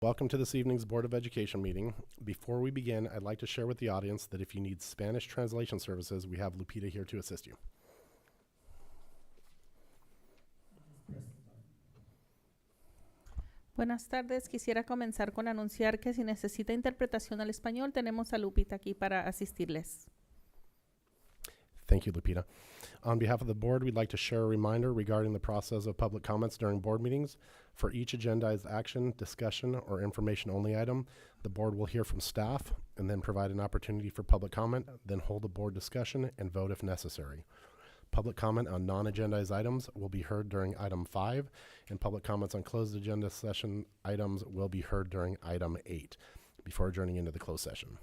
Welcome to this evening's Board of Education meeting. Before we begin, I'd like to share with the audience that if you need Spanish translation services, we have Lupita here to assist you. Buenas tardes. Quisiera comenzar con anunciar que si necesita interpretación al español, tenemos a Lupita aquí para asistirles. Thank you, Lupita. On behalf of the board, we'd like to share a reminder regarding the process of public comments during board meetings. For each agendized action, discussion, or information-only item, the board will hear from staff and then provide an opportunity for public comment, then hold a board discussion and vote if necessary. Public comment on non-agendized items will be heard during item 5, and public comments on closed agenda session items will be heard during item 8 before adjourning into the closed session.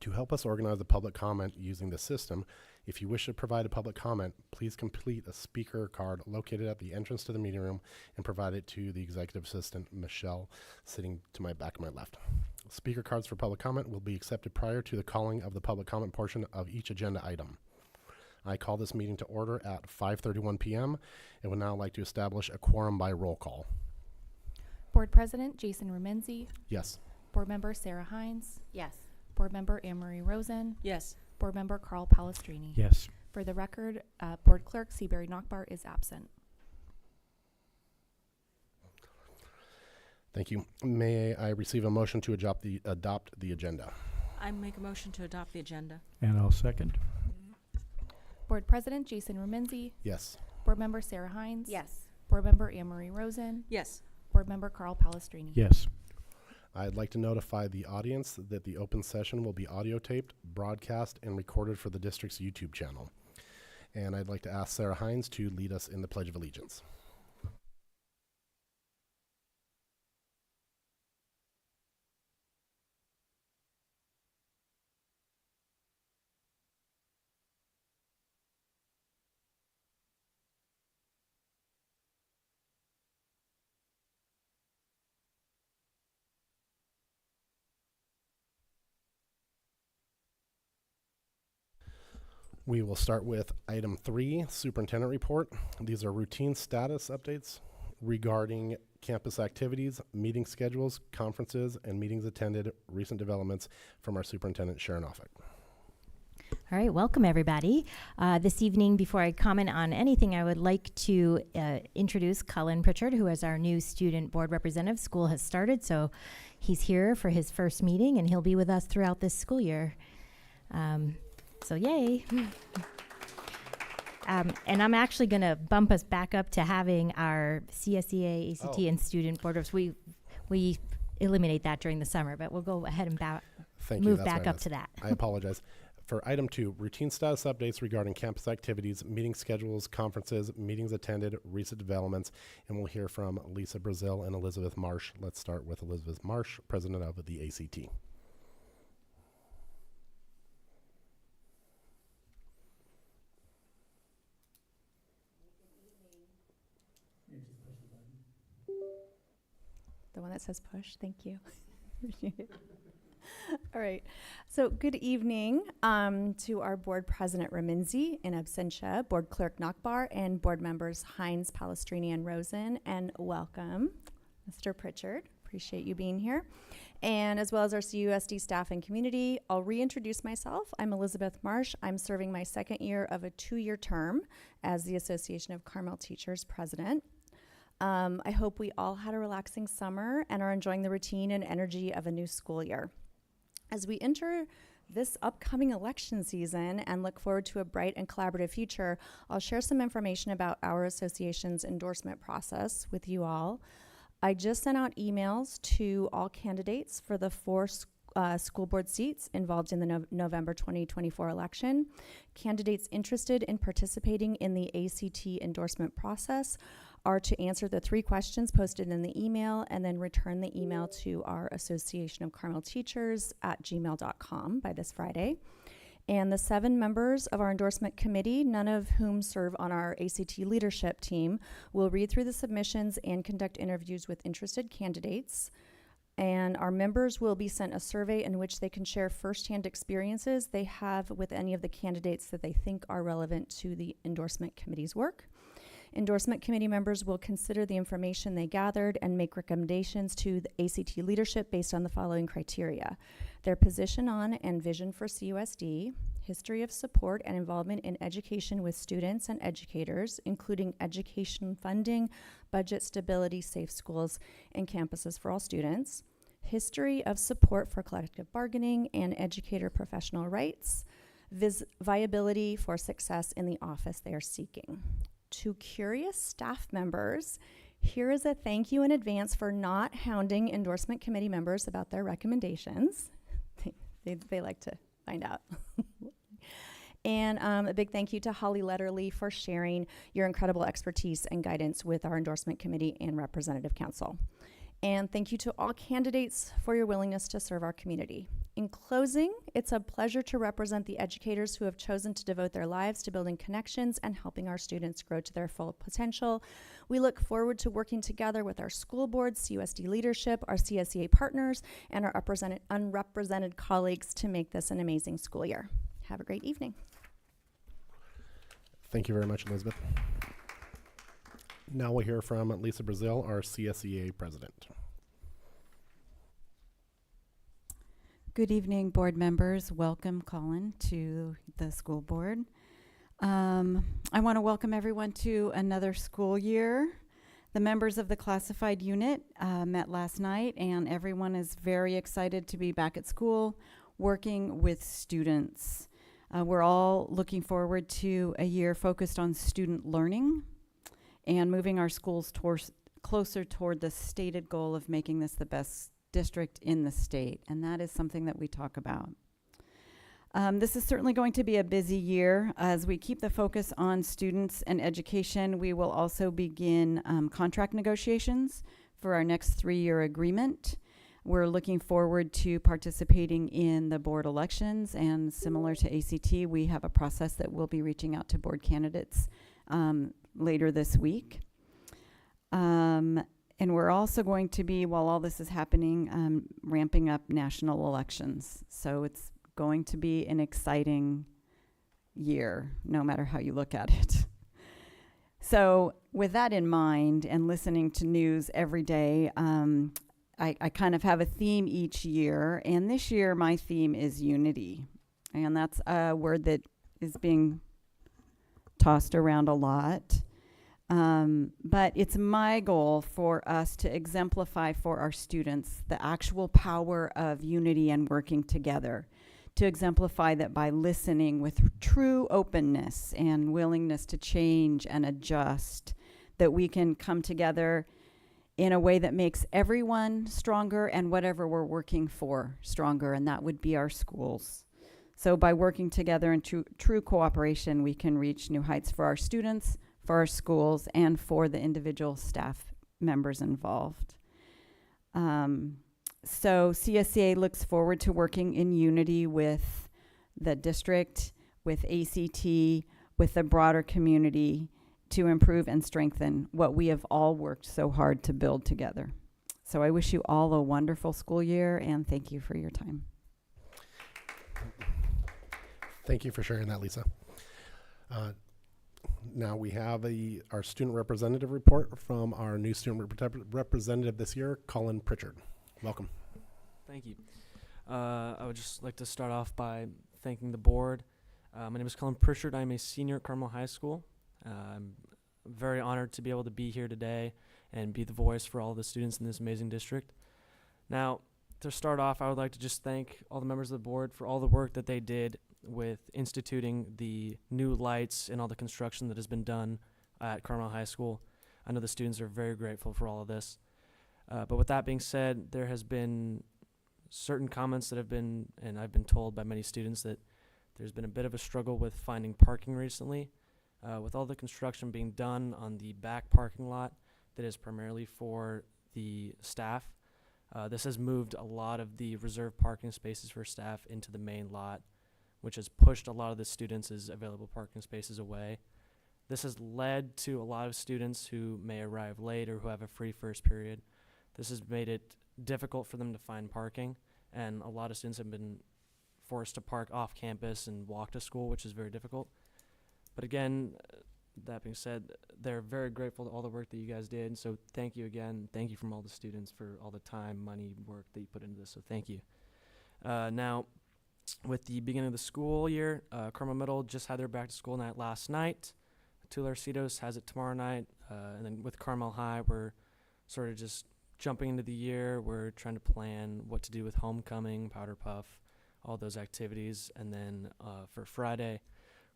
To help us organize the public comment using the system, if you wish to provide a public comment, please complete a speaker card located at the entrance to the meeting room and provide it to the executive assistant, Michelle, sitting to my back and my left. Speaker cards for public comment will be accepted prior to the calling of the public comment portion of each agenda item. I call this meeting to order at 5:31 p.m. and would now like to establish a quorum by roll call. Board President Jason Rumenzi. Yes. Board Member Sarah Hines. Yes. Board Member Anne-Marie Rosen. Yes. Board Member Carl Palestrini. Yes. For the record, Board Clerk Seabury Knockbar is absent. Thank you. May I receive a motion to adopt the agenda? I make a motion to adopt the agenda. And I'll second. Board President Jason Rumenzi. Yes. Board Member Sarah Hines. Yes. Board Member Anne-Marie Rosen. Yes. Board Member Carl Palestrini. Yes. I'd like to notify the audience that the open session will be audio taped, broadcast, and recorded for the district's YouTube channel. And I'd like to ask Sarah Hines to lead us in the Pledge of Allegiance. We will start with item 3, Superintendent Report. These are routine status updates regarding campus activities, meeting schedules, conferences, and meetings attended, recent developments from our Superintendent, Sharon Offit. All right, welcome everybody. This evening, before I comment on anything, I would like to introduce Cullen Pritchard, who is our new student board representative. School has started, so he's here for his first meeting, and he'll be with us throughout this school year. So yay. And I'm actually going to bump us back up to having our CSEA, ACT, and student board reps. We eliminate that during the summer, but we'll go ahead and move back up to that. I apologize. For item 2, routine status updates regarding campus activities, meeting schedules, conferences, meetings attended, recent developments, and we'll hear from Lisa Brazil and Elizabeth Marsh. Let's start with Elizabeth Marsh, president of the ACT. The one that says push, thank you. All right, so good evening to our board president Rumenzi in absentia, board clerk Knockbar, and board members Hines, Palestrini, and Rosen, and welcome, Mr. Pritchard. Appreciate you being here. And as well as our CUSD staff and community, I'll reintroduce myself. I'm Elizabeth Marsh. I'm serving my second year of a 2-year term as the Association of Carmel Teachers president. I hope we all had a relaxing summer and are enjoying the routine and energy of a new school year. As we enter this upcoming election season and look forward to a bright and collaborative future, I'll share some information about our association's endorsement process with you all. I just sent out emails to all candidates for the 4 school board seats involved in the November 2024 election. Candidates interested in participating in the ACT endorsement process are to answer the 3 questions posted in the email and then return the email to our Association of Carmel Teachers at gmail.com by this Friday. And the 7 members of our endorsement committee, none of whom serve on our ACT leadership team, will read through the submissions and conduct interviews with interested candidates. And our members will be sent a survey in which they can share firsthand experiences they have with any of the candidates that they think are relevant to the endorsement committee's work. Endorsement committee members will consider the information they gathered and make recommendations to the ACT leadership based on the following criteria: their position on and vision for CUSD, history of support and involvement in education with students and educators, including education funding, budget stability, safe schools, and campuses for all students, history of support for collective bargaining and educator professional rights, viability for success in the office they are seeking. To curious staff members, here is a thank you in advance for not hounding endorsement committee members about their recommendations. They like to find out. And a big thank you to Holly Letterly for sharing your incredible expertise and guidance with our endorsement committee and representative council. And thank you to all candidates for your willingness to serve our community. In closing, it's a pleasure to represent the educators who have chosen to devote their lives to building connections and helping our students grow to their full potential. We look forward to working together with our school board, CUSD leadership, our CSEA partners, and our unrepresented colleagues to make this an amazing school year. Have a great evening. Thank you very much, Elizabeth. Now we'll hear from Lisa Brazil, our CSEA president. Good evening, board members. Welcome, Colin, to the school board. I want to welcome everyone to another school year. The members of the classified unit met last night, and everyone is very excited to be back at school working with students. We're all looking forward to a year focused on student learning and moving our schools closer toward the stated goal of making this the best district in the state, and that is something that we talk about. This is certainly going to be a busy year. As we keep the focus on students and education, we will also begin contract negotiations for our next 3-year agreement. We're looking forward to participating in the board elections, and similar to ACT, we have a process that we'll be reaching out to board candidates later this week. And we're also going to be, while all this is happening, ramping up national elections. So it's going to be an exciting year, no matter how you look at it. So with that in mind, and listening to news every day, I kind of have a theme each year, and this year my theme is unity. And that's a word that is being tossed around a lot. But it's my goal for us to exemplify for our students the actual power of unity and working together, to exemplify that by listening with true openness and willingness to change and adjust, that we can come together in a way that makes everyone stronger and whatever we're working for stronger, and that would be our schools. So by working together in true cooperation, we can reach new heights for our students, for our schools, and for the individual staff members involved. So CSEA looks forward to working in unity with the district, with ACT, with the broader community, to improve and strengthen what we have all worked so hard to build together. So I wish you all a wonderful school year, and thank you for your time. Thank you for sharing that, Lisa. Now we have our student representative report from our new student representative this year, Colin Pritchard. Welcome. Thank you. I would just like to start off by thanking the board. My name is Colin Pritchard. I'm a senior at Carmel High School. I'm very honored to be able to be here today and be the voice for all the students in this amazing district. Now, to start off, I would like to just thank all the members of the board for all the work that they did with instituting the new lights and all the construction that has been done at Carmel High School. I know the students are very grateful for all of this. But with that being said, there has been certain comments that have been, and I've been told by many students, that there's been a bit of a struggle with finding parking recently. With all the construction being done on the back parking lot that is primarily for the staff, this has moved a lot of the reserved parking spaces for staff into the main lot, which has pushed a lot of the students' available parking spaces away. This has led to a lot of students who may arrive late or who have a free first period. This has made it difficult for them to find parking, and a lot of students have been forced to park off campus and walk to school, which is very difficult. But again, that being said, they're very grateful to all the work that you guys did. And so thank you again. Thank you from all the students for all the time, money, work that you put into this. So thank you. Now, with the beginning of the school year, Carmel Middle just had their back to school night last night. Tularcitos has it tomorrow night. And then with Carmel High, we're sort of just jumping into the year. We're trying to plan what to do with homecoming, powder puff, all those activities. And then for Friday,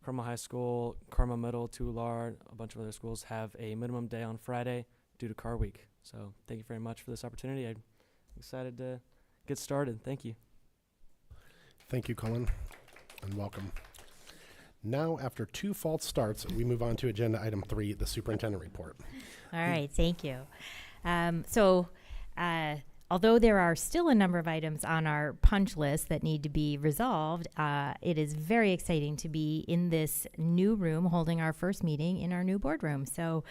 Carmel High School, Carmel Middle, Tular, a bunch of other schools have a minimum day on Friday due to Car Week. So thank you very much for this opportunity. I'm excited to get started. Thank you. Thank you, Cullen, and welcome. Now, after 2 false starts, we move on to agenda item 3, the superintendent report. All right, thank you. Although there are still a number of items on our punch list that need to be resolved, it is very exciting to be in this new room holding our first meeting in our new boardroom. So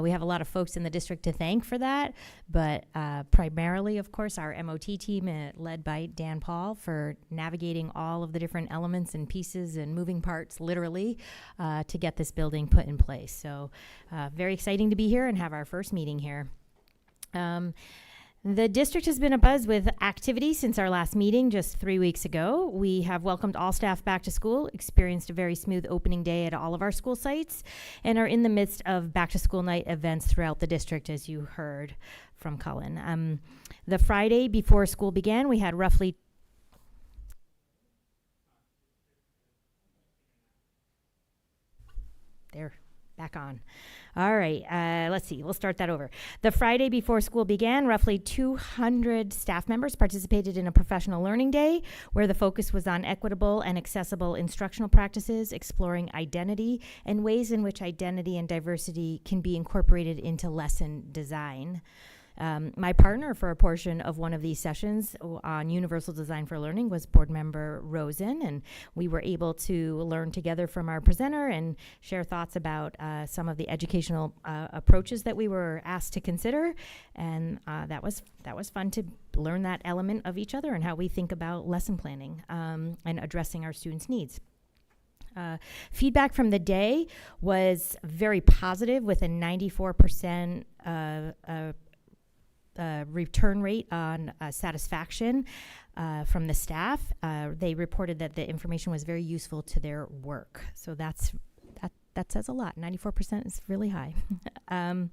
we have a lot of folks in the district to thank for that, but primarily, of course, our MOT team led by Dan Paul for navigating all of the different elements and pieces and moving parts, literally, to get this building put in place. So very exciting to be here and have our first meeting here. The district has been abuzz with activity since our last meeting just 3 weeks ago. We have welcomed all staff back to school, experienced a very smooth opening day at all of our school sites, and are in the midst of back to school night events throughout the district, as you heard from Cullen. The Friday before school began, we had roughly back on. All right, let's see. We'll start that over. The Friday before school began, roughly 200 staff members participated in a professional learning day where the focus was on equitable and accessible instructional practices, exploring identity and ways in which identity and diversity can be incorporated into lesson design. My partner for a portion of one of these sessions on Universal Design for Learning was board member Rosen, and we were able to learn together from our presenter and share thoughts about some of the educational approaches that we were asked to consider, and that was fun to learn that element of each other and how we think about lesson planning and addressing our students' needs. Feedback from the day was very positive with a 94% return rate on satisfaction from the staff. They reported that the information was very useful to their work. So that says a lot. 94% is really high. On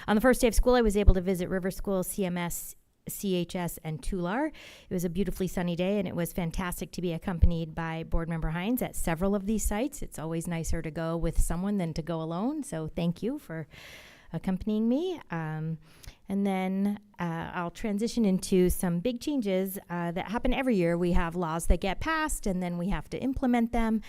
the first day of school, I was able to visit River School, CMS, CHS, and Tular. It was a beautifully sunny day, and it was fantastic to be accompanied by board member Hines at several of these sites. It's always nicer to go with someone than to go alone. So thank you for accompanying me. And then I'll transition into some big changes that happen every year. We have laws that get passed, and then we have to implement them.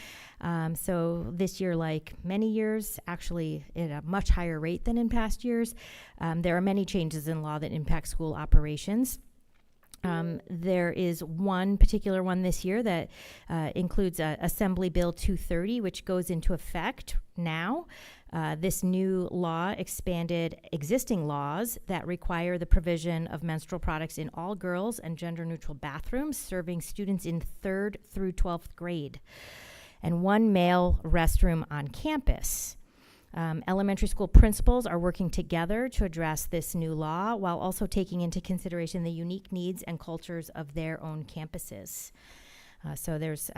So this year, like many years, actually at a much higher rate than in past years, there are many changes in law that impact school operations. There is one particular one this year that includes Assembly Bill 230, which goes into effect now. This new law expanded existing laws that require the provision of menstrual products in all girls and gender-neutral bathrooms serving students in 3rd through 12th grade, and one male restroom on campus. Elementary school principals are working together to address this new law while also taking into consideration the unique needs and cultures of their own campuses. So there's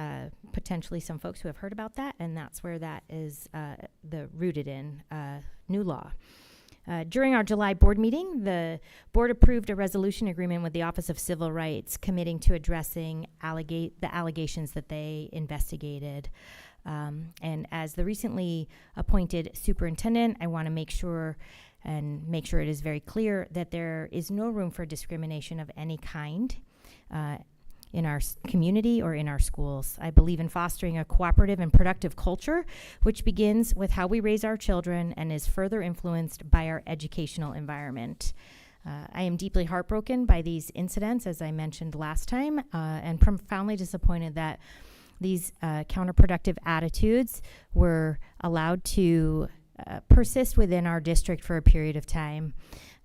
potentially some folks who have heard about that, and that's where that is the rooted in new law. During our July board meeting, the board approved a resolution agreement with the Office of Civil Rights committing to addressing the allegations that they investigated. And as the recently appointed superintendent, I want to make sure it is very clear that there is no room for discrimination of any kind in our community or in our schools. I believe in fostering a cooperative and productive culture, which begins with how we raise our children and is further influenced by our educational environment. I am deeply heartbroken by these incidents, as I mentioned last time, and profoundly disappointed that these counterproductive attitudes were allowed to persist within our district for a period of time.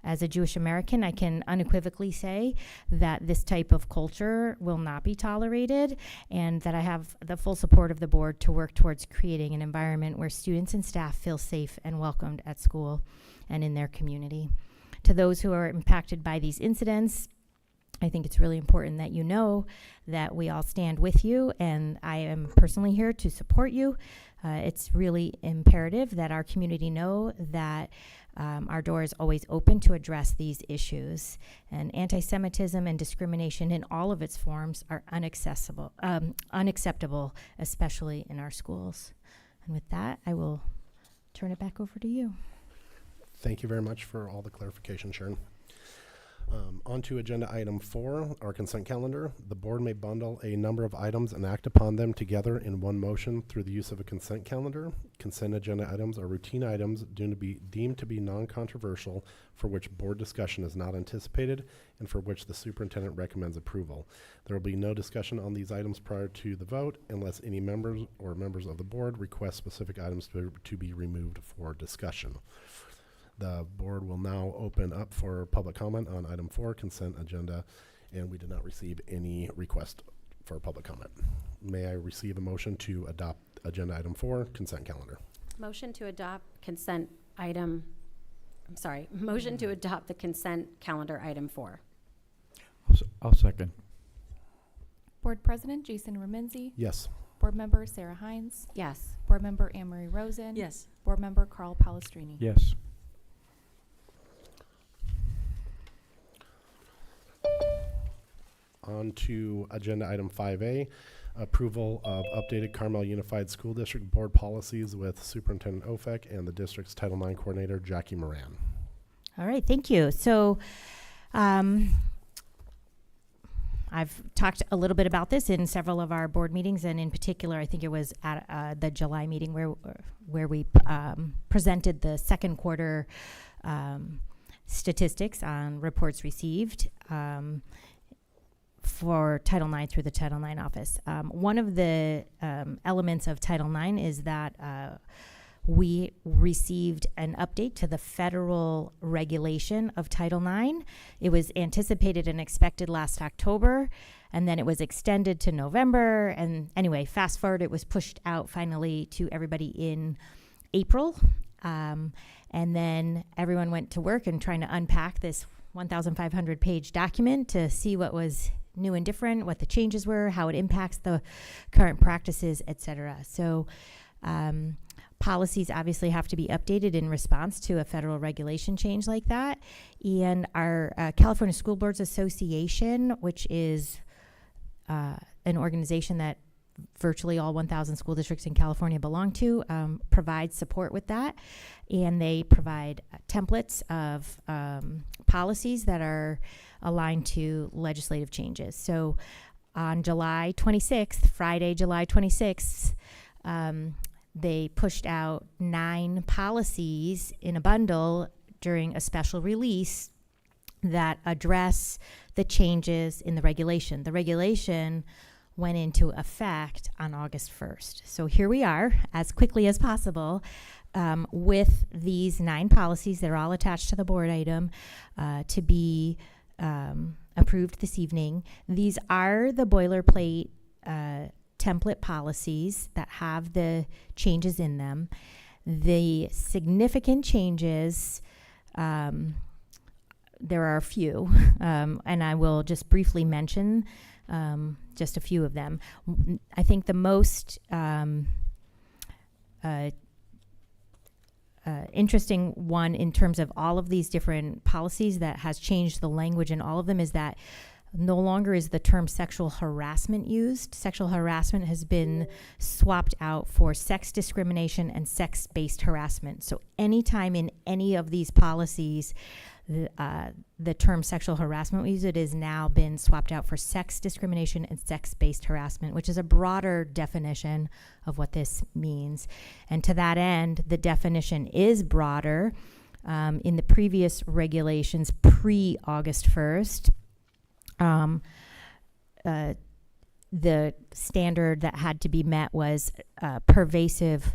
As a Jewish American, I can unequivocally say that this type of culture will not be tolerated, and that I have the full support of the board to work towards creating an environment where students and staff feel safe and welcomed at school and in their community. To those who are impacted by these incidents, I think it's really important that you know that we all stand with you, and I am personally here to support you. It's really imperative that our community know that our door is always open to address these issues. And anti-Semitism and discrimination in all of its forms are unacceptable, especially in our schools. And with that, I will turn it back over to you. Thank you very much for all the clarification, Sharon. On to agenda item 4, our consent calendar. The board may bundle a number of items and act upon them together in one motion through the use of a consent calendar. Consent agenda items are routine items deemed to be non-controversial, for which board discussion is not anticipated and for which the superintendent recommends approval. There will be no discussion on these items prior to the vote unless any members of the board request specific items to be removed for discussion. The board will now open up for public comment on item 4, consent agenda, and we did not receive any request for public comment. May I receive a motion to adopt agenda item 4, consent calendar? Motion to adopt motion to adopt the consent calendar item 4. I'll second. Board President Jason Remenzi. Yes. Board Member Sarah Hines. Yes. Board Member Anne Marie Rosen. Yes. Board Member Carl Palestrini. Yes. On to agenda item 5A, approval of updated Carmel Unified School District Board policies with Superintendent Ofek and the district's Title IX coordinator, Jackie Moran. All right, thank you. So I've talked a little bit about this in several of our board meetings, and in particular, I think it was at the July meeting where we presented the second quarter statistics on reports received for Title IX through the Title IX office. One of the elements of Title IX is that we received an update to the federal regulation of Title IX. It was anticipated and expected last October, and then it was extended to November. And anyway, fast forward, it was pushed out finally to everybody in April. And then everyone went to work and trying to unpack this 1,500 page document to see what was new and different, what the changes were, how it impacts the current practices, et cetera. So policies obviously have to be updated in response to a federal regulation change like that. And our California School Boards Association, which is an organization that virtually all 1,000 school districts in California belong to, provides support with that. And they provide templates of policies that are aligned to legislative changes. So on July 26th, Friday, July 26th, they pushed out 9 policies in a bundle during a special release that address the changes in the regulation. The regulation went into effect on August 1st. So here we are, as quickly as possible, with these 9 policies that are all attached to the board item to be approved this evening. These are the boilerplate template policies that have the changes in them. The significant changes, there are a few, and I will just briefly mention just a few of them. I think the most interesting one in terms of all of these different policies that has changed the language in all of them is that no longer is the term sexual harassment used. Sexual harassment has been swapped out for sex discrimination and sex-based harassment. So anytime in any of these policies the term sexual harassment we use, it has now been swapped out for sex discrimination and sex-based harassment, which is a broader definition of what this means. And to that end, the definition is broader. In the previous regulations pre-August 1st, the standard that had to be met was pervasive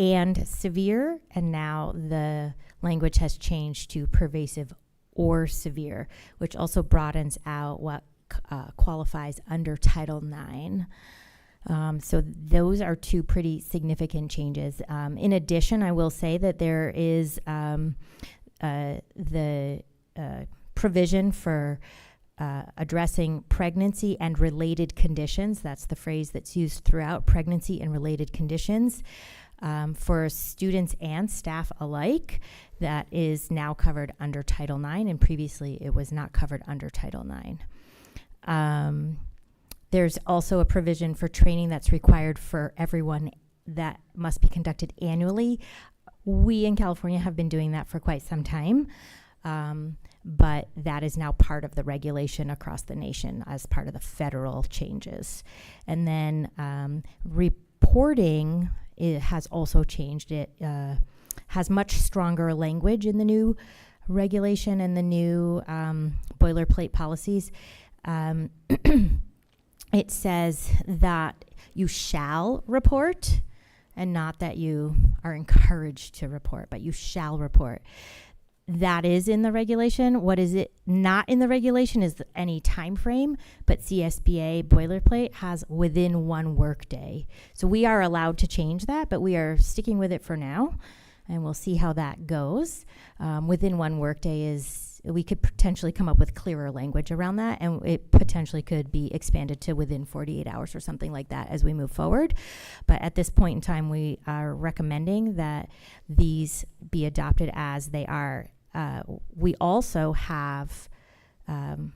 and severe, and now the language has changed to pervasive or severe, which also broadens out what qualifies under Title IX. So those are two pretty significant changes. In addition, I will say that there is the provision for addressing pregnancy and related conditions. That's the phrase that's used throughout, pregnancy and related conditions, for students and staff alike. That is now covered under Title IX, and previously it was not covered under Title IX. There's also a provision for training that's required for everyone that must be conducted annually. We in California have been doing that for quite some time, but that is now part of the regulation across the nation as part of the federal changes. And then reporting, it has also changed. It has much stronger language in the new regulation and the new boilerplate policies. It says that you shall report, and not that you are encouraged to report, but you shall report. That is in the regulation. What is it not in the regulation is any time frame, but CSBA boilerplate has within 1 workday. So we are allowed to change that, but we are sticking with it for now, and we'll see how that goes. Within 1 workday is, we could potentially come up with clearer language around that, and it potentially could be expanded to within 48 hours or something like that as we move forward. But at this point in time, we are recommending that these be adopted as they are. We also have an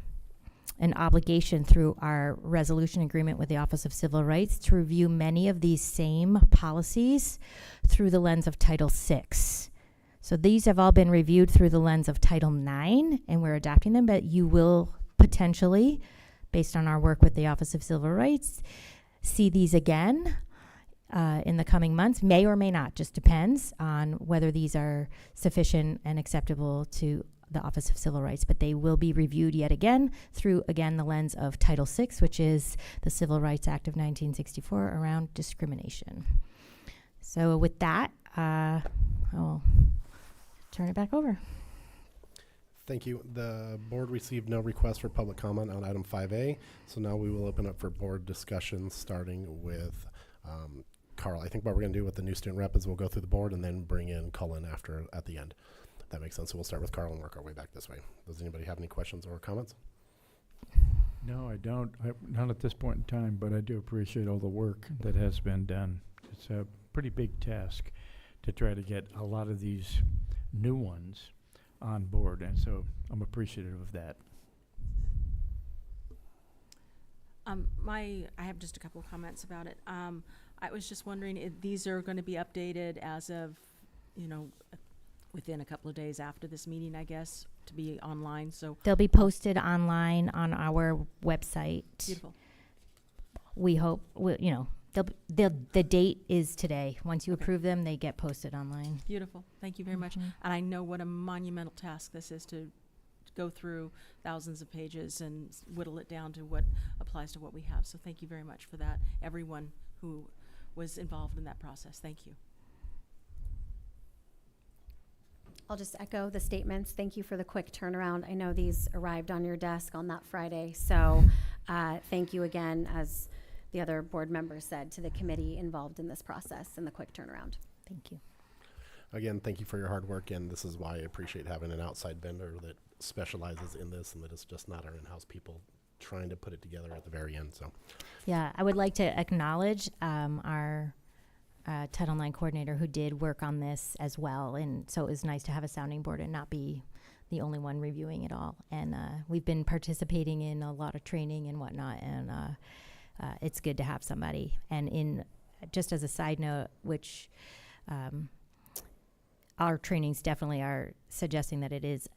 obligation through our resolution agreement with the Office of Civil Rights to review many of these same policies through the lens of Title VI. So these have all been reviewed through the lens of Title IX, and we're adopting them, but you will potentially, based on our work with the Office of Civil Rights, see these again in the coming months. May or may not, just depends on whether these are sufficient and acceptable to the Office of Civil Rights, but they will be reviewed yet again through, again, the lens of Title VI, which is the Civil Rights Act of 1964 around discrimination. So with that, I'll turn it back over. Thank you. The board received no request for public comment on item 5A, so now we will open up for board discussion, starting with Carl. I think what we're going to do with the new student rep is we'll go through the board and then bring in Cullen at the end. That makes sense. So we'll start with Carl and work our way back this way. Does anybody have any questions or comments? No, I don't. Not at this point in time, but I do appreciate all the work that has been done. It's a pretty big task to try to get a lot of these new ones on board, and so I'm appreciative of that. I have just a couple of comments about it. I was just wondering if these are going to be updated as of, within a couple of days after this meeting, I guess, to be online. So They'll be posted online on our website. beautiful. We hope, the date is today. Once you approve them, they get posted online. Beautiful. Thank you very much. And I know what a monumental task this is to go through thousands of pages and whittle it down to what applies to what we have. So thank you very much for that, everyone who was involved in that process. Thank you. I'll just echo the statements. Thank you for the quick turnaround. I know these arrived on your desk on that Friday, so thank you again, as the other board members said, to the committee involved in this process and the quick turnaround. Thank you. Again, thank you for your hard work, and this is why I appreciate having an outside vendor that specializes in this and that it's just not our in-house people trying to put it together at the very end. So, Yeah, I would like to acknowledge our Title IX coordinator who did work on this as well. And so it was nice to have a sounding board and not be the only one reviewing it all. And we've been participating in a lot of training and whatnot, and it's good to have somebody. And in just as a side note, which our trainings definitely are suggesting that it is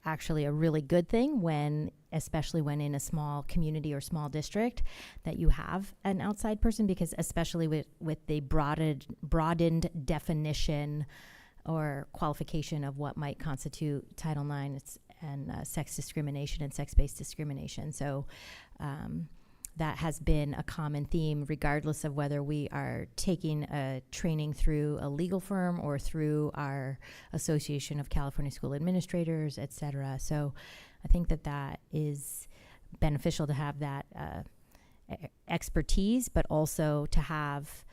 actually a really good thing especially when in a small community or small district, that you have an outside person, because especially with the broadened definition or qualification of what might constitute Title IX and sex discrimination and sex-based discrimination. So that has been a common theme, regardless of whether we are taking a training through a legal firm or through our Association of California School Administrators, et cetera. So I think that that is beneficial to have that expertise, but also to have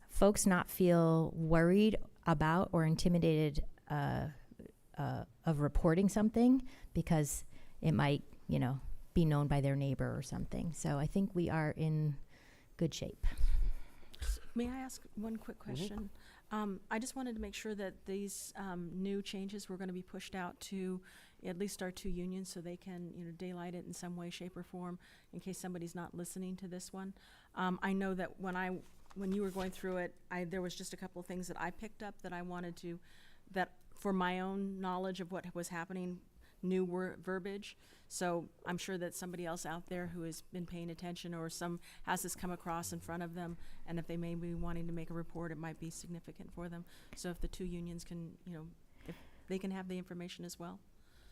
folks not feel worried about or intimidated of reporting something because it might, be known by their neighbor or something. So I think we are in good shape. May I ask one quick question? I just wanted to make sure that these new changes were going to be pushed out to at least our 2 unions so they can, daylight it in some way, shape, or form in case somebody's not listening to this one. I know that when you were going through it, there was just a couple of things that I picked up that I wanted to, that for my own knowledge of what was happening, new verbiage. So I'm sure that somebody else out there who has been paying attention or has this come across in front of them, and if they may be wanting to make a report, it might be significant for them. So if the 2 unions can, if they can have the information as well.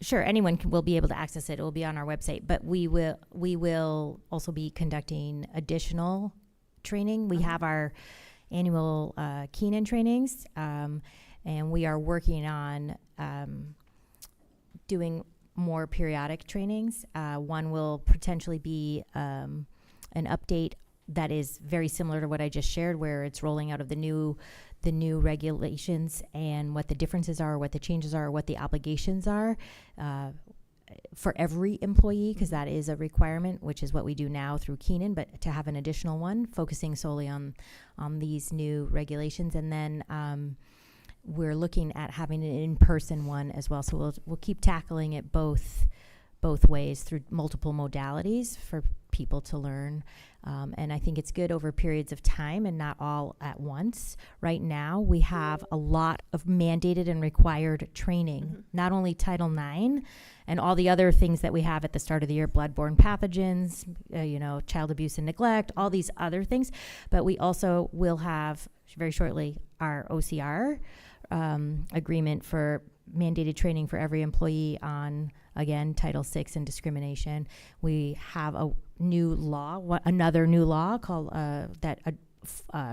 Sure, anyone will be able to access it. It will be on our website, but we will also be conducting additional training. We have our annual Keenan trainings, and we are working on doing more periodic trainings. One will potentially be an update that is very similar to what I just shared, where it's rolling out of the new regulations and what the differences are, what the changes are, what the obligations are for every employee, because that is a requirement, which is what we do now through Keenan, but to have an additional one focusing solely on these new regulations. And then we're looking at having an in-person one as well. So we'll keep tackling it both ways through multiple modalities for people to learn. And I think it's good over periods of time and not all at once. Right now, we have a lot of mandated and required training, not only Title IX and all the other things that we have at the start of the year, bloodborne pathogens, child abuse and neglect, all these other things. But we also will have very shortly our OCR agreement for mandated training for every employee on, again, Title VI and discrimination. We have a new law, another new law called that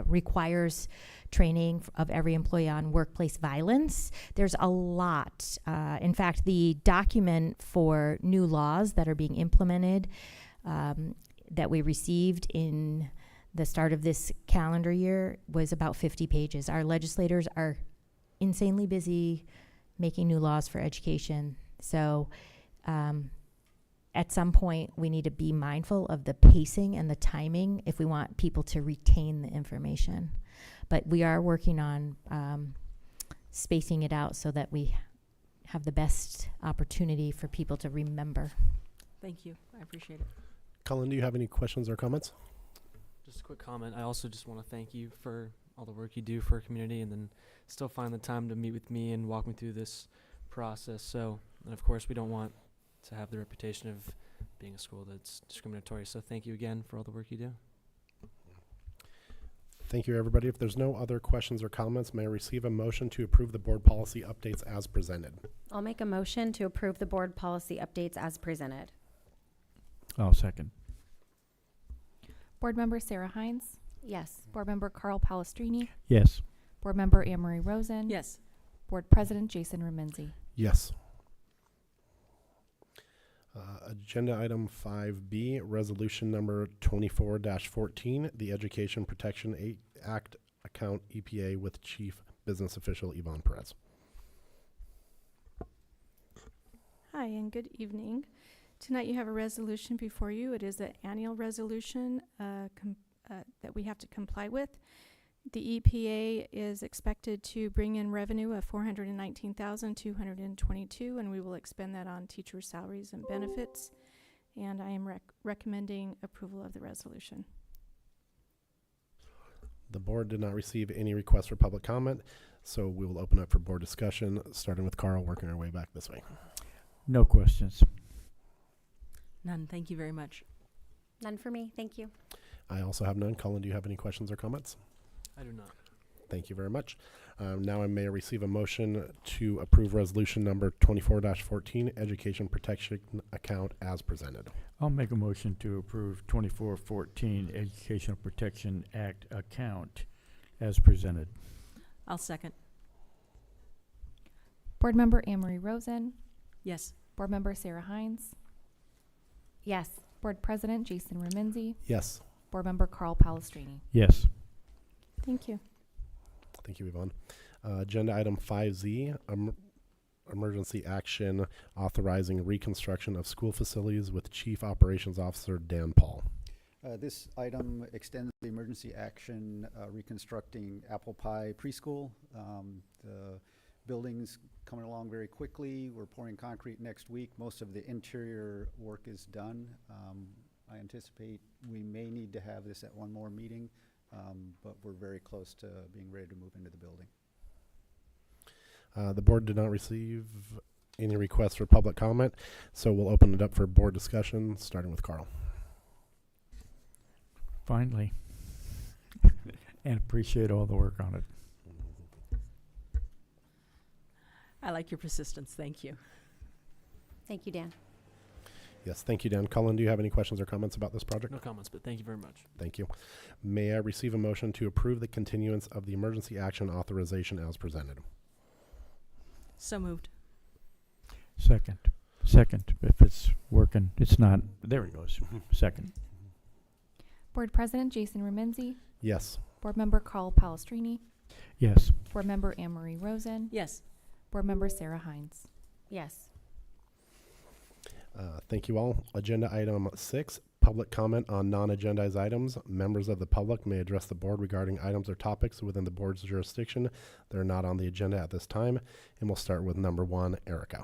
requires training of every employee on workplace violence. There's a lot. In fact, the document for new laws that are being implemented that we received in the start of this calendar year was about 50 pages. Our legislators are insanely busy making new laws for education. So at some point, we need to be mindful of the pacing and the timing if we want people to retain the information. But we are working on spacing it out so that we have the best opportunity for people to remember. Thank you. I appreciate it. Colin, do you have any questions or comments? Just a quick comment. I also just want to thank you for all the work you do for our community, and then still find the time to meet with me and walk me through this process. So, and of course, we don't want to have the reputation of being a school that's discriminatory. So thank you again for all the work you do. Thank you, everybody. If there's no other questions or comments, may I receive a motion to approve the board policy updates as presented? I'll make a motion to approve the board policy updates as presented. I'll second. Board Member Sarah Hines. Yes. Board Member Carl Palestrini. Yes. Board Member Anne Marie Rosen. Yes. Board President Jason Remenzi. Yes. Agenda item 5B, resolution number 24-14, the Education Protection Act account EPA with Chief Business Official Yvonne Perez. Hi, and good evening. Tonight you have a resolution before you. It is an annual resolution that we have to comply with. The EPA is expected to bring in revenue of $419,222, and we will expend that on teacher salaries and benefits. And I am recommending approval of the resolution. The board did not receive any requests for public comment, so we will open up for board discussion, starting with Carl, working our way back this way. No questions. None. Thank you very much. None for me. Thank you. I also have none. Colin, do you have any questions or comments? I do not. Thank you very much. Now I may receive a motion to approve resolution number 24-14, education protection account as presented. I'll make a motion to approve 2414 Educational Protection Act account as presented. I'll second. Board Member Anne-Marie Rosen, Yes. Board Member Sarah Hines, Yes. Board President Jason Remenzi, Yes. Board Member Carl Palestrini. Yes. Thank you. Thank you, Yvonne. Agenda item 5Z, emergency action authorizing reconstruction of school facilities with Chief Operations Officer Dan Paul. This item extends the emergency action reconstructing Apple Pie Preschool. The building's coming along very quickly. We're pouring concrete next week. Most of the interior work is done. I anticipate we may need to have this at one more meeting, but we're very close to being ready to move into the building. The board did not receive any requests for public comment, so we'll open it up for board discussion, starting with Carl. Finally. And appreciate all the work on it. I like your persistence. Thank you. Thank you, Dan. Yes, thank you, Dan. Cullen, do you have any questions or comments about this project? No comments, but thank you very much. Thank you. May I receive a motion to approve the continuance of the emergency action authorization as presented? So moved. Second. Second, if it's working. It's not. There it goes. Second. Board President Jason Remenzi, Yes. Board Member Carl Palestrini, Yes. Board Member Anne-Marie Rosen, Yes. Board Member Sarah Hines. Yes. Thank you all. Agenda item 6, public comment on non-agendized items. Members of the public may address the board regarding items or topics within the board's jurisdiction that are not on the agenda at this time. And we'll start with number 1, Erica.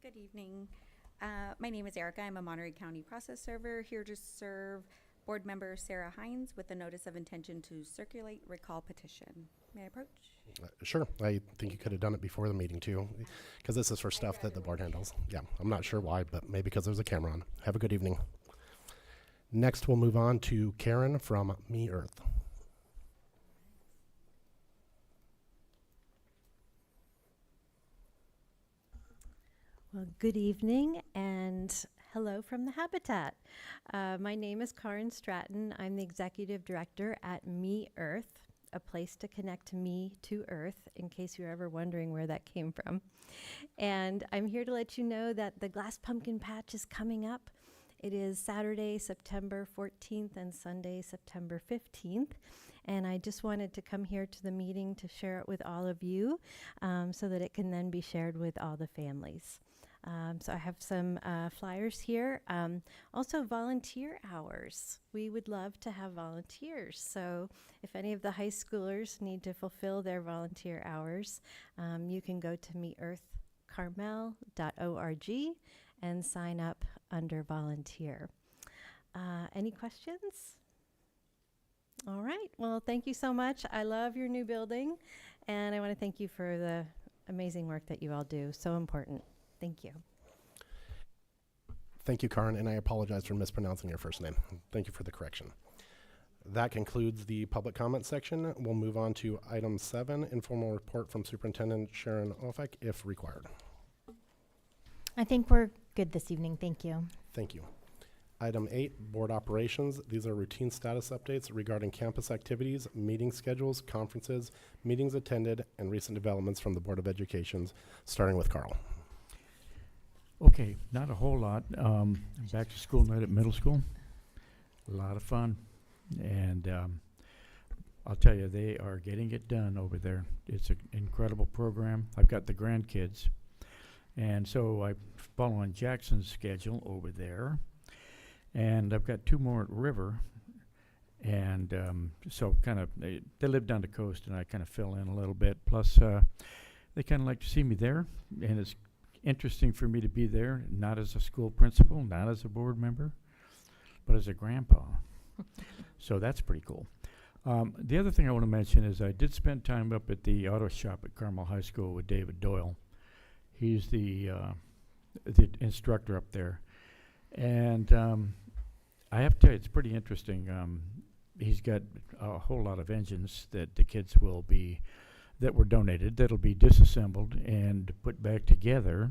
Good evening. My name is Erica. I'm a Monterey County process server here to serve Board Member Sarah Hines with a notice of intention to circulate recall petition. May I approach? Sure. I think you could have done it before the meeting too, because this is for stuff that the board handles. Yeah, I'm not sure why, but maybe because there's a camera on. Have a good evening. Next, we'll move on to Karen from Me Earth. Well, good evening and hello from the Habitat. My name is Karen Stratton. I'm the Executive Director at Me Earth, a place to connect me to Earth, in case you're ever wondering where that came from. And I'm here to let you know that the Glass Pumpkin Patch is coming up. It is Saturday, September 14th and Sunday, September 15th. And I just wanted to come here to the meeting to share it with all of you so that it can then be shared with all the families. So I have some flyers here. Also volunteer hours. We would love to have volunteers. So if any of the high schoolers need to fulfill their volunteer hours, you can go to meearthcarmel.org and sign up under volunteer. Any questions? All right. Well, thank you so much. I love your new building, and I want to thank you for the amazing work that you all do. So important. Thank you. Thank you, Karen, and I apologize for mispronouncing your first name. Thank you for the correction. That concludes the public comment section. We'll move on to item 7, informal report from Superintendent Sharon Ofek, if required. I think we're good this evening. Thank you. Thank you. Item 8, board operations. These are routine status updates regarding campus activities, meeting schedules, conferences, meetings attended, and recent developments from the Board of Education, starting with Carl. Okay, not a whole lot. Back to school night at middle school. A lot of fun. And I'll tell you, they are getting it done over there. It's an incredible program. I've got the grandkids. And so I follow on Jackson's schedule over there. And I've got 2 more at River. And so kind of, they live down the coast, and I kind of fill in a little bit. Plus, they kind of like to see me there. And it's interesting for me to be there, not as a school principal, not as a board member, but as a grandpa. So that's pretty cool. The other thing I want to mention is I did spend time up at the auto shop at Carmel High School with David Doyle. He's the instructor up there. And I have to tell you, it's pretty interesting. He's got a whole lot of engines that the kids that were donated, that'll be disassembled and put back together.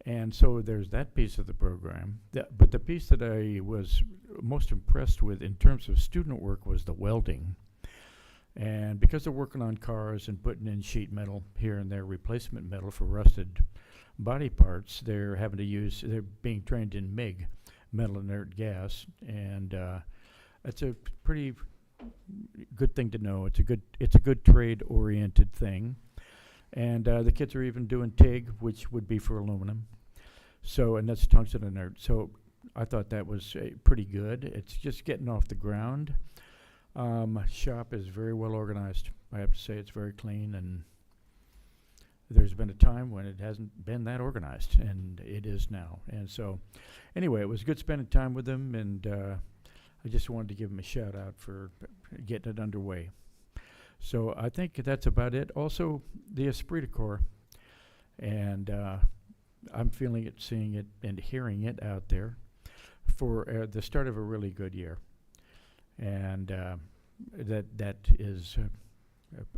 And so there's that piece of the program. But the piece that I was most impressed with in terms of student work was the welding. And because they're working on cars and putting in sheet metal here and there, replacement metal for rusted body parts, they're being trained in MIG, metal inert gas. And it's a pretty good thing to know. It's a good trade-oriented thing. And the kids are even doing TIG, which would be for aluminum. So, and that's tungsten inert. So I thought that was pretty good. It's just getting off the ground. Shop is very well organized. I have to say it's very clean, and there's been a time when it hasn't been that organized, and it is now. And so, anyway, it was good spending time with them, and I just wanted to give them a shout out for getting it underway. So I think that's about it. Also, the Esprit de Corps, and I'm feeling it, seeing it, and hearing it out there for the start of a really good year. And that is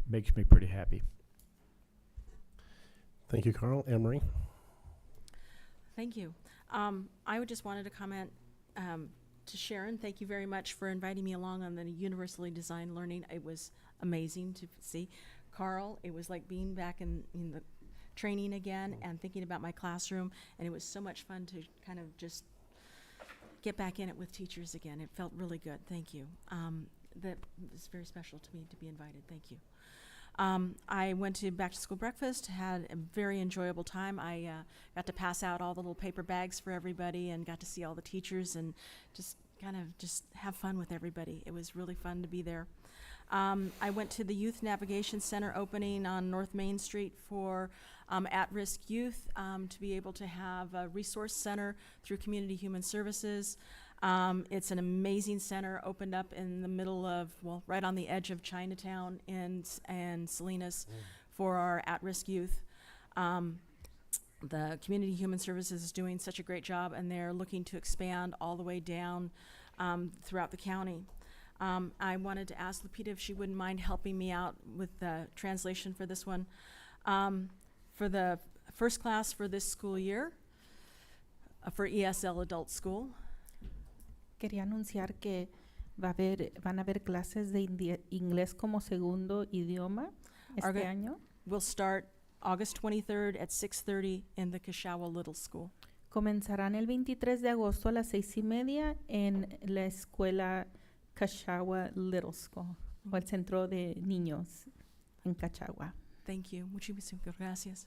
makes me pretty happy. Thank you, Carl. Anne Marie? Thank you. I would just wanted to comment to Sharon. Thank you very much for inviting me along on the universally designed learning. It was amazing to see. Carl, it was like being back in the training again and thinking about my classroom, and it was so much fun to kind of just get back in it with teachers again. It felt really good. Thank you. That was very special to me to be invited. Thank you. I went to back to school breakfast, had a very enjoyable time. I got to pass out all the little paper bags for everybody and got to see all the teachers and just kind of just have fun with everybody. It was really fun to be there. I went to the Youth Navigation Center opening on North Main Street for at-risk youth to be able to have a resource center through Community Human Services. It's an amazing center, opened up in the middle of, well, right on the edge of Chinatown and Salinas for our at-risk youth. The Community Human Services is doing such a great job, and they're looking to expand all the way down throughout the county. I wanted to ask Lupita if she wouldn't mind helping me out with the translation for this one. For the first class for this school year, for ESL Adult School. Quería anunciar que van a haber clases de inglés como segundo idioma este año. We'll start August 23rd at 6:30 in the Kashawa Little School. Comenzarán el 23 de agosto a las 6:30 en la escuela Kashawa Little School, o el centro de niños en Cachagua. Thank you. Muchísimas gracias.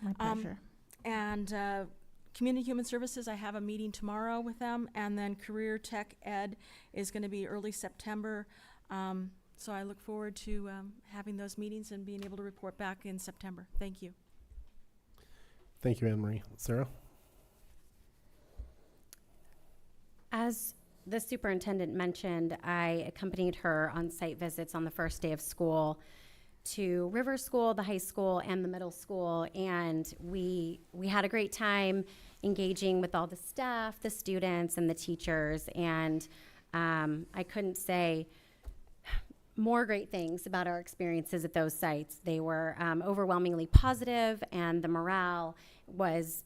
My pleasure. And Community Human Services, I have a meeting tomorrow with them, and then Career Tech Ed is going to be early September. So I look forward to having those meetings and being able to report back in September. Thank you. Thank you, Anne Marie. Sarah? As the superintendent mentioned, I accompanied her on site visits on the first day of school to River School, the high school, and the middle school, and we had a great time engaging with all the staff, the students, and the teachers, and I couldn't say more great things about our experiences at those sites. They were overwhelmingly positive, and the morale was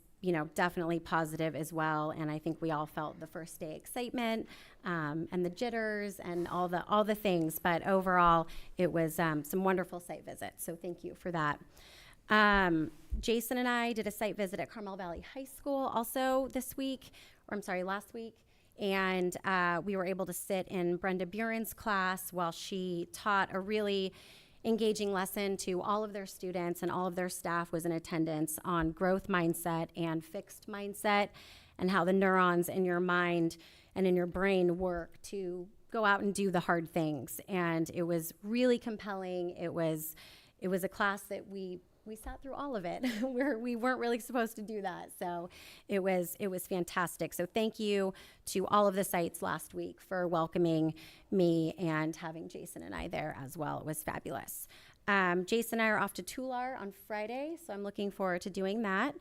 definitely positive as well. And I think we all felt the first day excitement and the jitters and all the things. But overall, it was some wonderful site visits. So thank you for that. Jason and I did a site visit at Carmel Valley High School also last week. And we were able to sit in Brenda Buren's class while she taught a really engaging lesson to all of their students, and all of their staff was in attendance on growth mindset and fixed mindset, and how the neurons in your mind and in your brain work to go out and do the hard things. And it was really compelling. It was a class that we sat through all of it where we weren't really supposed to do that. So it was fantastic. So thank you to all of the sites last week for welcoming me and having Jason and I there as well. It was fabulous. Jason and I are off to Tular on Friday, so I'm looking forward to doing that.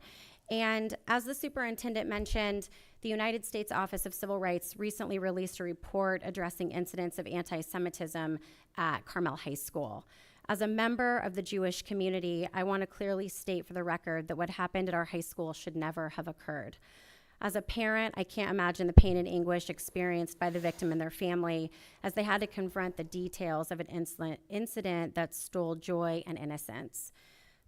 And as the superintendent mentioned, the United States Office of Civil Rights recently released a report addressing incidents of anti-Semitism at Carmel High School. As a member of the Jewish community, I want to clearly state for the record that what happened at our high school should never have occurred. As a parent, I can't imagine the pain and anguish experienced by the victim and their family as they had to confront the details of an incident that stole joy and innocence.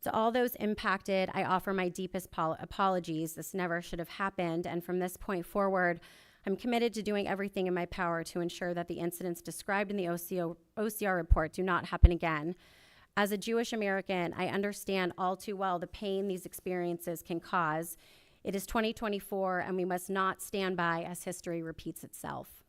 To all those impacted, I offer my deepest apologies. This never should have happened, and from this point forward, I'm committed to doing everything in my power to ensure that the incidents described in the OCR report do not happen again. As a Jewish American, I understand all too well the pain these experiences can cause. It is 2024, and we must not stand by as history repeats itself.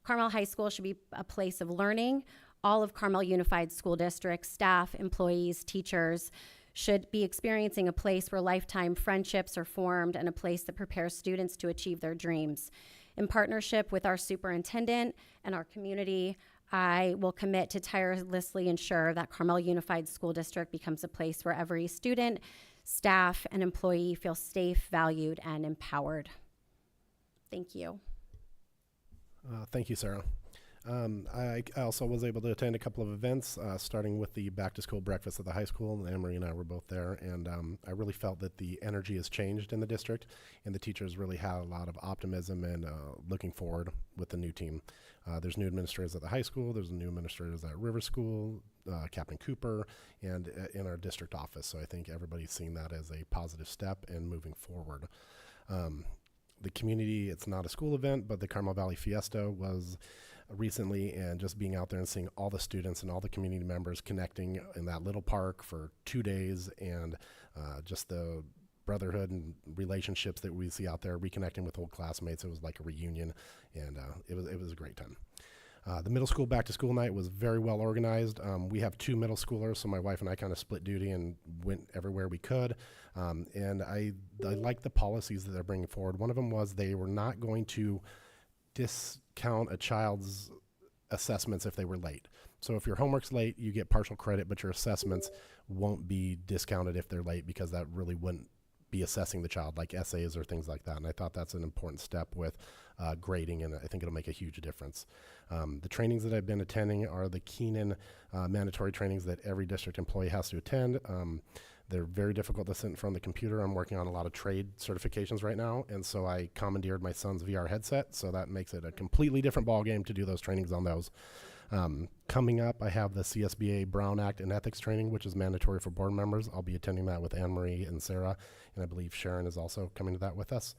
Carmel High School should be a place of learning. All of Carmel Unified School District, staff, employees, teachers should be experiencing a place where lifetime friendships are formed and a place that prepares students to achieve their dreams. In partnership with our superintendent and our community, I will commit to tirelessly ensure that Carmel Unified School District becomes a place where every student, staff, and employee feel safe, valued, and empowered. Thank you. Thank you, Sarah. I also was able to attend a couple of events, starting with the back-to-school breakfast at the high school, and Anne-Marie and I were both there, and I really felt that the energy has changed in the district, and the teachers really had a lot of optimism and looking forward with the new team. There's new administrators at the high school, there's new administrators at River School, Captain Cooper, and in our district office, so I think everybody's seeing that as a positive step and moving forward. The community, it's not a school event, but the Carmel Valley Fiesta was recently, and just being out there and seeing all the students and all the community members connecting in that little park for 2 days, and just the brotherhood and relationships that we see out there, reconnecting with old classmates. It was like a reunion, and it was a great time. The middle school back to school night was very well organized. We have 2 middle schoolers, so my wife and I kind of split duty and went everywhere we could. And I like the policies that they're bringing forward. One of them was they were not going to discount a child's assessments if they were late. So if your homework's late, you get partial credit, but your assessments won't be discounted if they're late, because that really wouldn't be assessing the child, like essays or things like that. And I thought that's an important step with grading, and I think it'll make a huge difference. The trainings that I've been attending are the Keenan mandatory trainings that every district employee has to attend. They're very difficult to sit in front of the computer. I'm working on a lot of trade certifications right now, and so I commandeered my son's VR headset, so that makes it a completely different ballgame to do those trainings on those. Coming up, I have the CSBA Brown Act and Ethics training, which is mandatory for board members. I'll be attending that with Anne-Marie and Sarah, and I believe Sharon is also coming to that with us.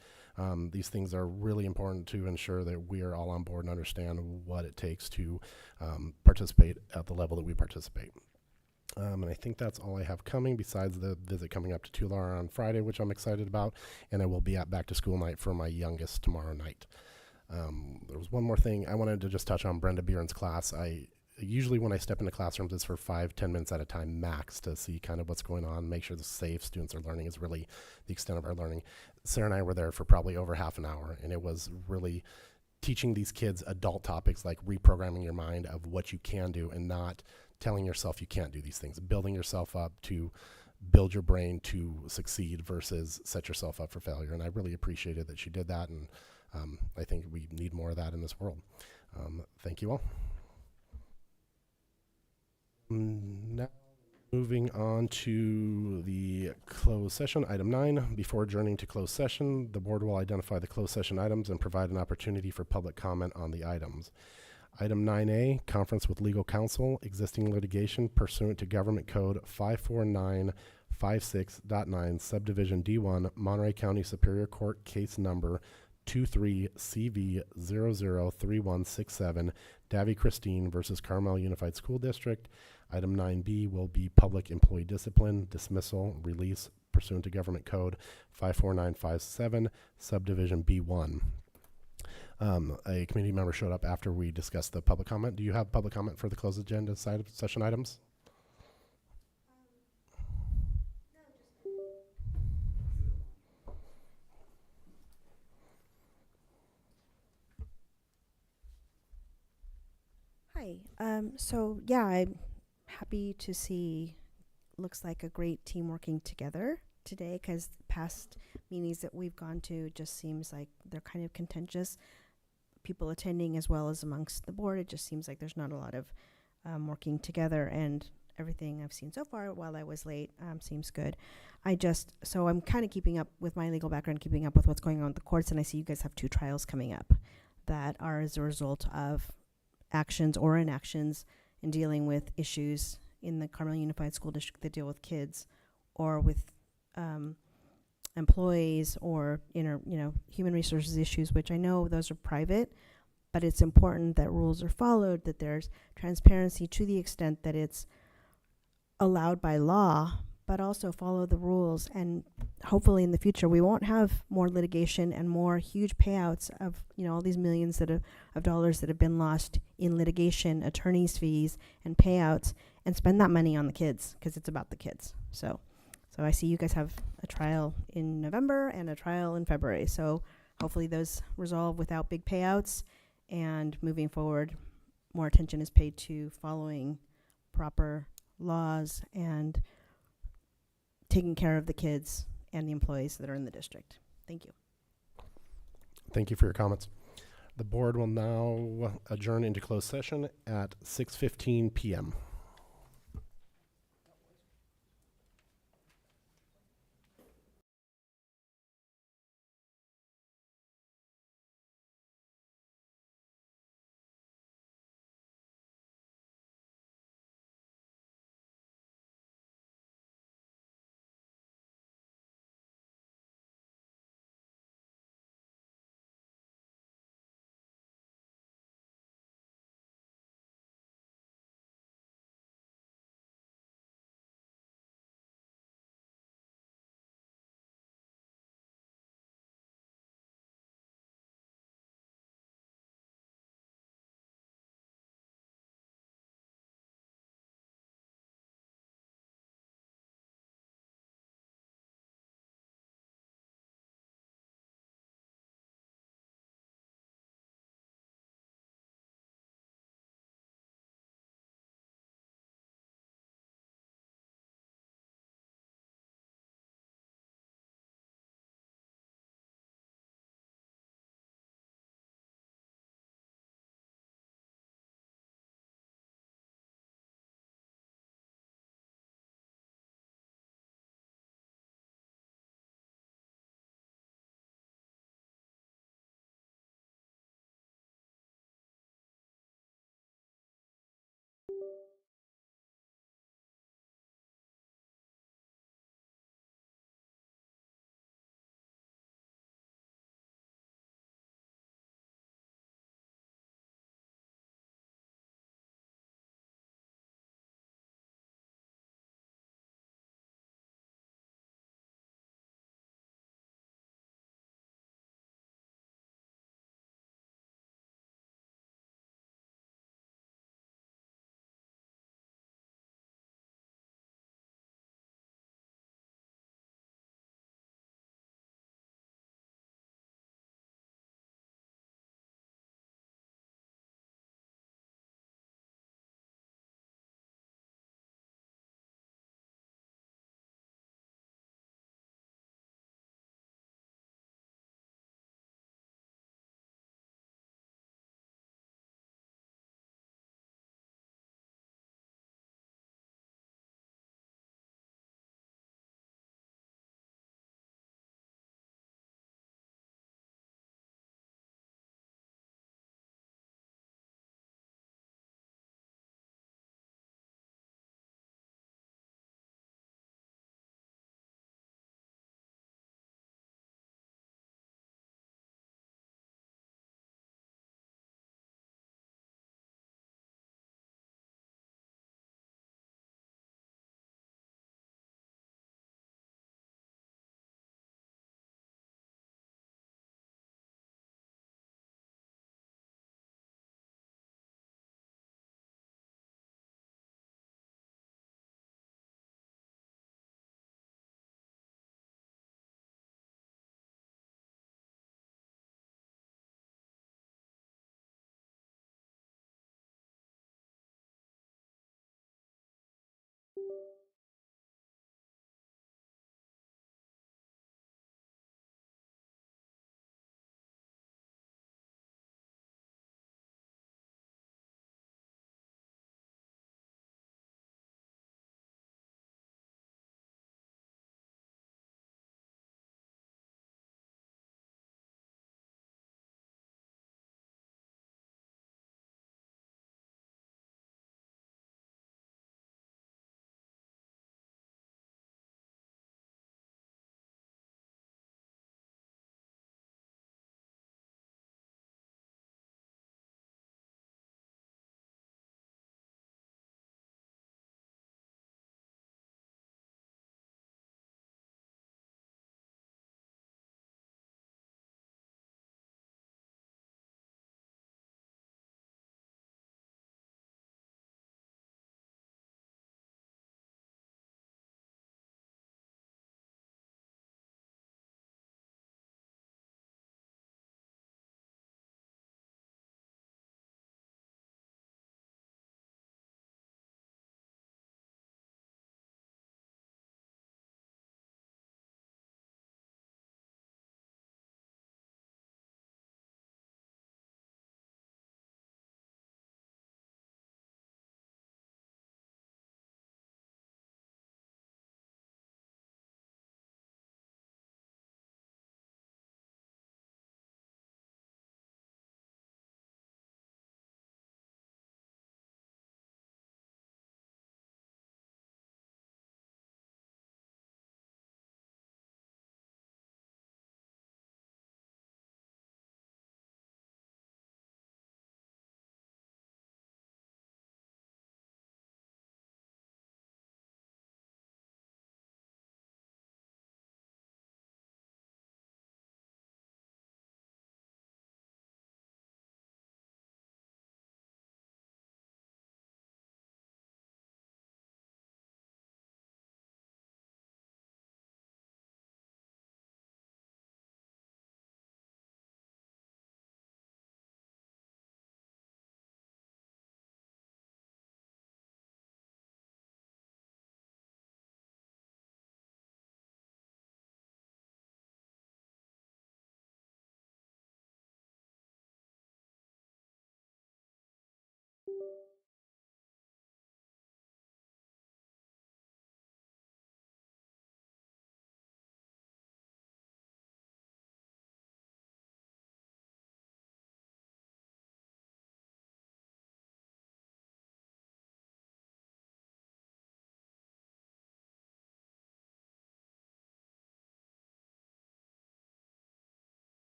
These things are really important to ensure that we are all on board and understand what it takes to participate at the level that we participate. And I think that's all I have coming, besides the visit coming up to Tular on Friday, which I'm excited about, and I will be at back to school night for my youngest tomorrow night. There was one more thing I wanted to just touch on. Brenda Bieren's class. Usually when I step into classrooms, it's for 5-10 minutes at a time max to see kind of what's going on, make sure the safe students are learning is really the extent of our learning. Sarah and I were there for probably over half an hour, and it was really teaching these kids adult topics like reprogramming your mind of what you can do, and not telling yourself you can't do these things, building yourself up to build your brain to succeed versus set yourself up for failure. And I really appreciated that she did that, and I think we need more of that in this world. Thank you all. Now, moving on to the closed session, item 9. Before adjourning to closed session, the board will identify the closed session items and provide an opportunity for public comment on the items. Item 9A, conference with legal counsel, existing litigation pursuant to Government Code 54956.9, Subdivision D1, Monterey County Superior Court, case number 23CV003167, Davy Christine versus Carmel Unified School District. Item 9B will be public employee discipline, dismissal, release pursuant to Government Code 54957, Subdivision B1. A community member showed up after we discussed the public comment. Do you have public comment for the closed agenda session items? Hi. So yeah, I'm happy to see, looks like a great team working together. today because past meetings that we've gone to just seems like they're kind of contentious. People attending as well as amongst the board, it just seems like there's not a lot of working together, and everything I've seen so far while I was late seems good. So I'm kind of keeping up with my legal background, keeping up with what's going on with the courts, and I see you guys have 2 trials coming up that are as a result of actions or inactions in dealing with issues in the Carmel Unified School District that deal with kids or with employees or human resources issues, which I know those are private, but it's important that rules are followed, that there's transparency to the extent that it's allowed by law, but also follow the rules. And hopefully in the future we won't have more litigation and more huge payouts of all these millions of dollars that have been lost in litigation, attorneys' fees, and payouts, and spend that money on the kids because it's about the kids. So I see you guys have a trial in November and a trial in February. So hopefully those resolve without big payouts, and moving forward, more attention is paid to following proper laws and taking care of the kids and the employees that are in the district. Thank you. Thank you for your comments. The board will now adjourn into closed session at 6:15 p.m.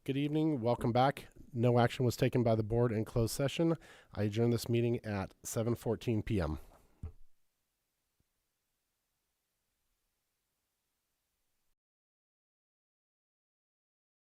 Good evening. Welcome back. No action was taken by the board in closed session. I adjourn this meeting at 7:14 p.m.